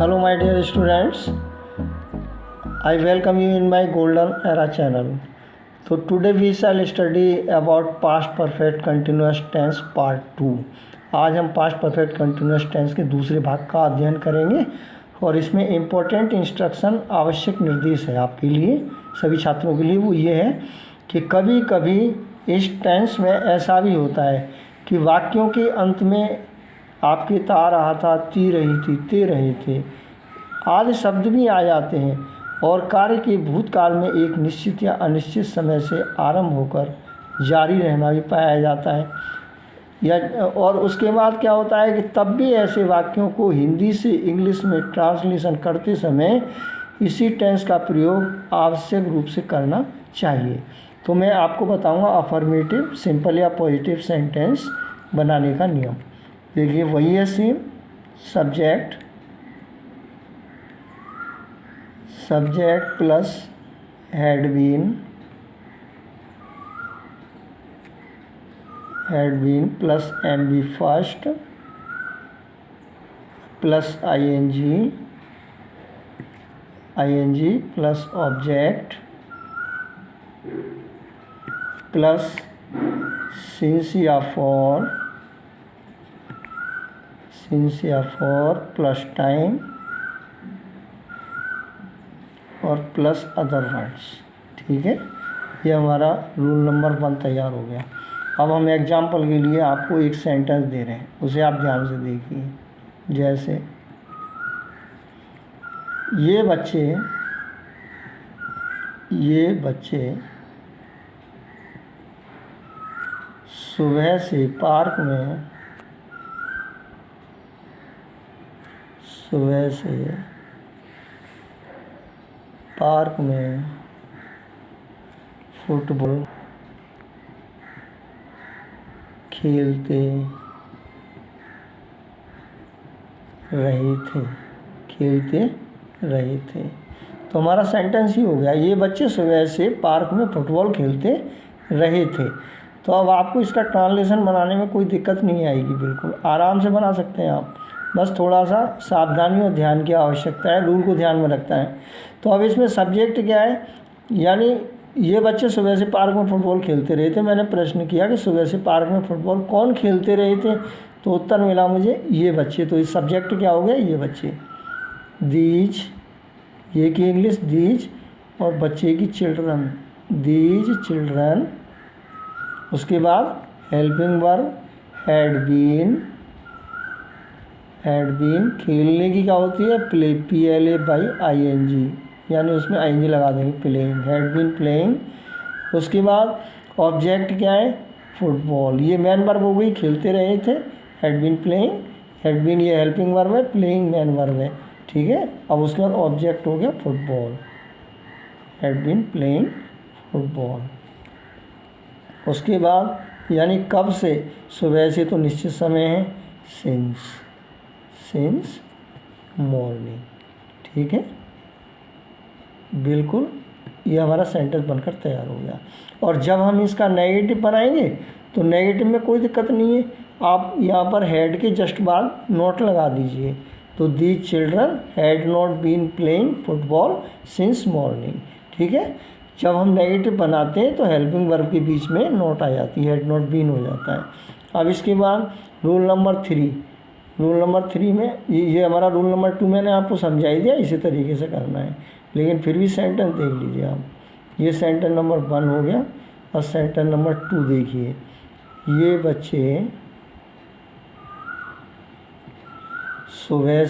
Hello my dear students, I welcome you in my Golden Era channel. So today we shall study about past perfect continuous tense part 2. आज हम past perfect continuous tense के दूसरे भाग का अध्ययन करेंगे और इसमें इम्पोर्टेंट इंस्ट्रक्शन आवश्यक निर्देश है आपके लिए, सभी छात्रों के लिए। वो ये है कि कभी कभी इस टेंस में ऐसा भी होता है कि वाक्यों के अंत में आपके ता रहा था, ती रही थी, ते रहे थे आदि शब्द भी आ जाते हैं और कार्य के भूतकाल में एक निश्चित या अनिश्चित समय से आरंभ होकर जारी रहना भी पाया जाता है। या और उसके बाद क्या होता है कि तब भी ऐसे वाक्यों को हिंदी से इंग्लिश में ट्रांसलेशन करते समय इसी टेंस का प्रयोग आवश्यक रूप से करना चाहिए। तो मैं आपको बताऊंगा अफर्मेटिव, सिंपल या पॉजिटिव सेंटेंस बनाने का नियम। देखिए वही है same, subject plus had been plus M B first plus I N G plus object plus since या फॉर प्लस टाइम और प्लस अदर वर्ड्स। ठीक है, ये हमारा रूल नंबर 1 तैयार हो गया। अब हम एग्जाम्पल के लिए आपको एक सेंटेंस दे रहे हैं, उसे आप ध्यान से देखिए। जैसे ये बच्चे सुबह से पार्क में फुटबॉल खेलते रहे थे। तो हमारा सेंटेंस ही हो गया, ये बच्चे सुबह से पार्क में फुटबॉल खेलते रहे थे। तो अब आपको इसका ट्रांसलेशन बनाने में कोई दिक्कत नहीं आएगी, बिल्कुल आराम से बना सकते हैं आप। बस थोड़ा सा सावधानी और ध्यान की आवश्यकता है, रूल को ध्यान में रखता है। तो अब इसमें सब्जेक्ट क्या है, यानी ये बच्चे सुबह से पार्क में फुटबॉल खेलते रहे थे। मैंने प्रश्न किया कि सुबह से पार्क में फुटबॉल कौन खेलते रहे थे, तो उत्तर मिला मुझे ये बच्चे। तो इस सब्जेक्ट क्या हो गया, ये बच्चे। दीज, ये की इंग्लिश दीज, और बच्चे की चिल्ड्रन, दीज चिल्ड्रन। उसके बाद हेल्पिंग वर्ब हैड बीन, खेलने की क्या होती है, प्ले, PLAYING, यानी उसमें ING लगा देंगे, प्लेइंग, हैड बीन प्लेइंग। उसके बाद ऑब्जेक्ट क्या है, फुटबॉल, ये मैन वर्ब हो गई, खेलते रहे थे, had been playing, had been ये हेल्पिंग वर्ब है, प्लेइंग मैन वर्ब है। ठीक है, अब उसके बाद ऑब्जेक्ट हो गया football, had been playing football. उसके बाद यानी कब से, सुबह से तो निश्चित समय है, सिंस मॉर्निंग। ठीक है, बिल्कुल ये हमारा सेंटेंस बनकर तैयार हो गया। और जब हम इसका नेगेटिव बनाएंगे तो नेगेटिव में कोई दिक्कत नहीं है, आप यहाँ पर हैड के जस्ट बाद नोट लगा दीजिए। तो these children had not been playing football since morning. ठीक है, जब हम नेगेटिव बनाते हैं तो हेल्पिंग वर्ब के बीच में नोट आ जाती है, हैड नॉट बीन हो जाता है। अब इसके बाद रूल नंबर 3 में ये हमारा रूल नंबर 2 मैंने आपको समझा ही दिया, इसी तरीके से करना है। लेकिन फिर भी सेंटेंस देख लीजिए आप, ये सेंटेंस नंबर 1 हो गया। और सेंटेंस नंबर 2 देखिए, ये बच्चे सुबह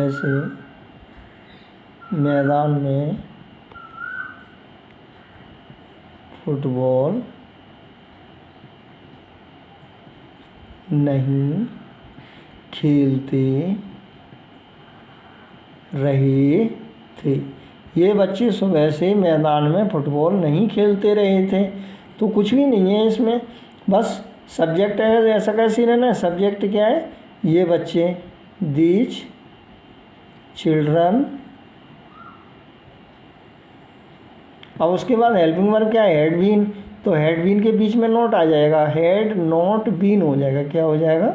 से मैदान में फुटबॉल नहीं खेलते रहे थे। ये बच्चे सुबह से मैदान में फुटबॉल नहीं खेलते रहे थे। तो कुछ भी नहीं है इसमें, बस सब्जेक्ट है, ऐसा कैसे रहना है, सब्जेक्ट क्या है, ये बच्चे, दीज चिल्ड्रन। अब उसके बाद हेल्पिंग वर्ब क्या है, हैड बीन। तो हैड बीन के बीच में नॉट आ जाएगा, हैड नॉट बीन हो जाएगा, क्या हो जाएगा,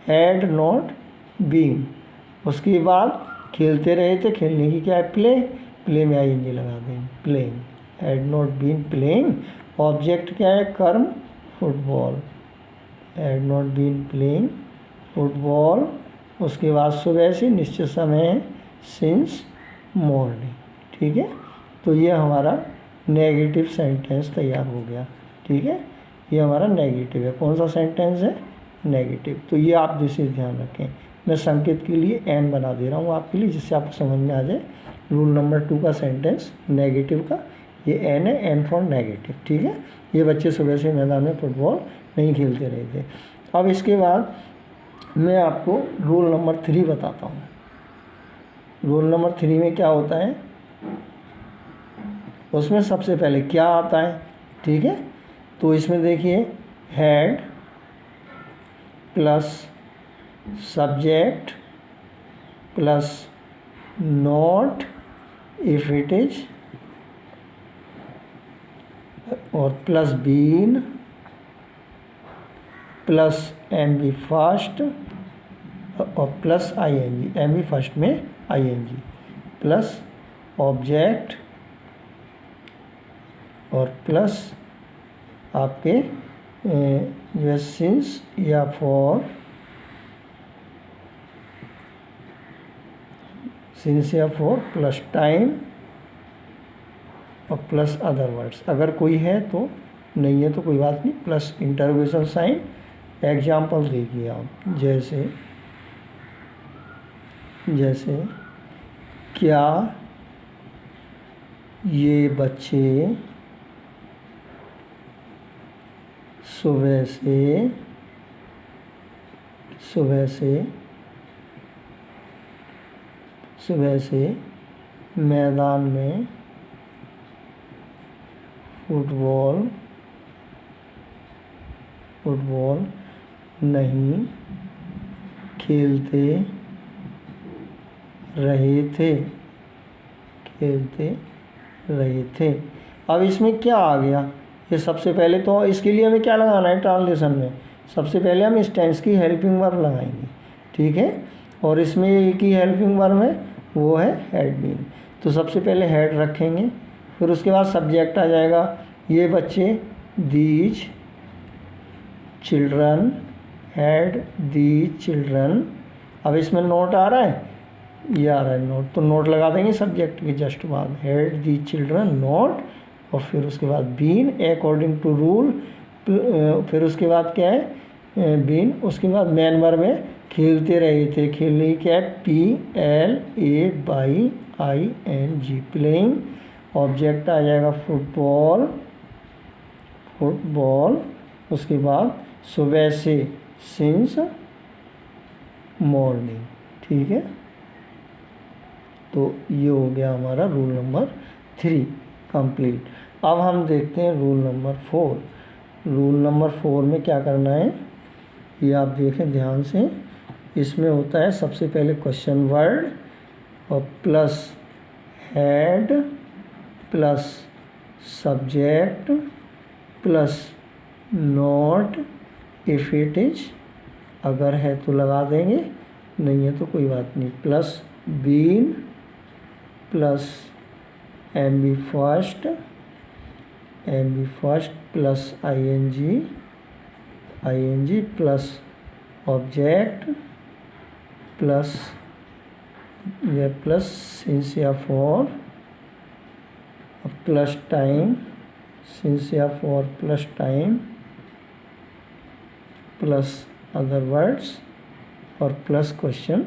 हैड नॉट बीन। उसके बाद खेलते रहे थे, खेलने की क्या है, प्ले, प्ले में आई एन जी लगा देंगे, playing, had not been playing. Object क्या है, कर्म, football, had not been playing football. उसके बाद सुबह से निश्चित समय है, सिंस मॉर्निंग। ठीक है, तो ये हमारा नेगेटिव सेंटेंस तैयार हो गया। ठीक है, ये हमारा नेगेटिव है। कौन सा सेंटेंस है, नेगेटिव। तो ये आप विशेष ध्यान रखें। मैं संकेत के लिए एन बना दे रहा हूँ आपके लिए, जिससे आपको समझ में आ जाए। रूल नंबर 2 का सेंटेंस नेगेटिव का, ये एन है, एन फॉर नेगेटिव। ठीक है, ये बच्चे सुबह से मैदान में फुटबॉल नहीं खेलते रहे थे। अब इसके बाद मैं आपको रूल नंबर 3 बताता हूँ। रूल नंबर 3 में क्या होता है, उसमें सबसे पहले क्या आता है। ठीक है, तो इसमें देखिए, had plus subject plus not if it is, और plus been plus M B first और plus I N G, M B first में I N G, plus object और प्लस आपके जो है सिंस या फॉर, सिंस या फॉर प्लस टाइम और प्लस अदर वर्ड्स। अगर कोई है तो, नहीं है तो कोई बात नहीं, प्लस इंटरोगेशन साइन। एग्जाम्पल देखिए आप, जैसे जैसे क्या ये बच्चे सुबह से मैदान में फुटबॉल नहीं खेलते रहे थे। अब इसमें क्या आ गया, ये सबसे पहले तो इसके लिए हमें क्या लगाना है, ट्रांसलेशन में सबसे पहले हम इस टेंस की हेल्पिंग वर्ब लगाएंगे। ठीक है, और इसमें एक ही हेल्पिंग वर्ब है, वो है हैड बीन। तो सबसे पहले हैड रखेंगे, फिर उसके बाद सब्जेक्ट आ जाएगा, ये बच्चे, these children, had these children. अब इसमें नोट आ रहा है, ये आ रहा है नोट, तो नोट लगा देंगे सब्जेक्ट के जस्ट बाद, हैड दीज चिल्ड्रन नोट, और फिर उसके बाद बीन अकॉर्डिंग टू रूल, फिर उसके बाद क्या है, बीन। उसके बाद मैन वर्ब में खेलते रहे थे, खेलने की क्या है, PLAYING, प्लेइंग। ऑब्जेक्ट आ जाएगा फुटबॉल, उसके बाद सुबह से, सिंस मॉर्निंग। ठीक है, तो ये हो गया हमारा रूल नंबर 3 कंप्लीट। अब हम देखते हैं रूल नंबर 4। रूल नंबर 4 में क्या करना है, ये आप देखें ध्यान से। इसमें होता है सबसे पहले क्वेश्चन वर्ड और plus had plus subject plus not if it is, अगर है तो लगा देंगे, नहीं है तो कोई बात नहीं, plus been plus M B first plus I N G plus object plus since या फॉर प्लस टाइम, सिंस या for plus time plus other words और प्लस क्वेश्चन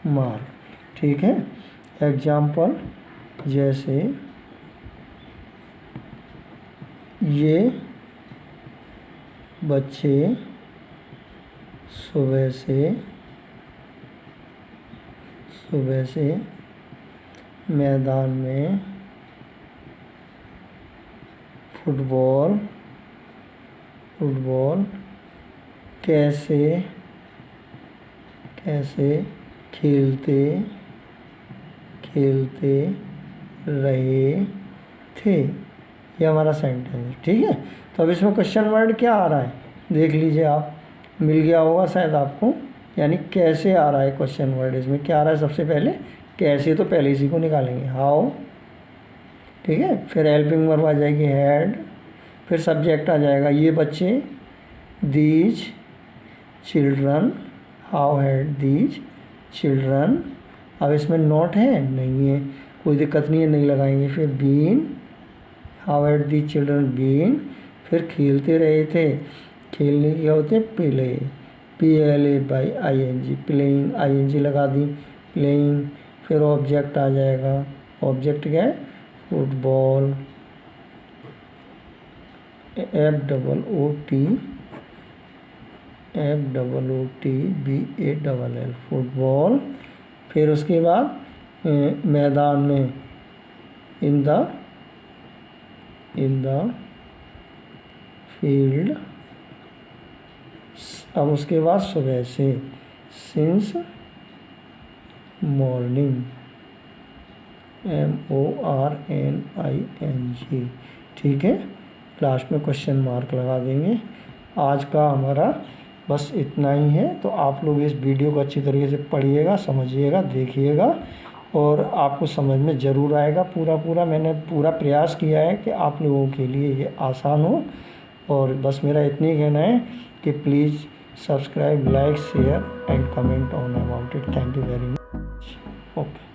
मार्क। ठीक है, एग्जाम्पल जैसे ये बच्चे सुबह से मैदान में फुटबॉल कैसे खेलते रहे थे, ये हमारा सेंटेंस है। ठीक है, तो अब इसमें क्वेश्चन वर्ड क्या आ रहा है देख लीजिए आप, मिल गया होगा शायद आपको, यानी कैसे आ रहा है क्वेश्चन वर्ड, इसमें क्या आ रहा है सबसे पहले, कैसे, तो पहले इसी को निकालेंगे, हाउ, ठीक है। फिर हेल्पिंग वर्ब आ जाएगी हैड, फिर सब्जेक्ट आ जाएगा ये बच्चे, these children, how had these children. अब इसमें नॉट है, नहीं है, कोई दिक्कत नहीं है, नहीं लगाएंगे। फिर been, how had these children been. फिर खेलते रहे थे, खेलने क्या होते हैं, प्ले, PLAYING, प्लेइंग, ING लगा दी, प्लेइंग। फिर ऑब्जेक्ट आ जाएगा, ऑब्जेक्ट क्या है, फुटबॉल, FOOTBALL, फुटबॉल। फिर उसके बाद मैदान में, इन द फील्ड। अब उसके बाद सुबह से, सिंस मॉर्निंग, MORNING, ठीक है। लास्ट में क्वेश्चन मार्क लगा देंगे। आज का हमारा बस इतना ही है। तो आप लोग इस वीडियो को अच्छी तरीके से पढ़िएगा, समझिएगा, देखिएगा और आपको समझ में ज़रूर आएगा। पूरा मैंने पूरा प्रयास किया है कि आप लोगों के लिए ये आसान हो। और बस मेरा इतना ही कहना है कि please subscribe, like, share and comment on about it. Thank you very much. Okay.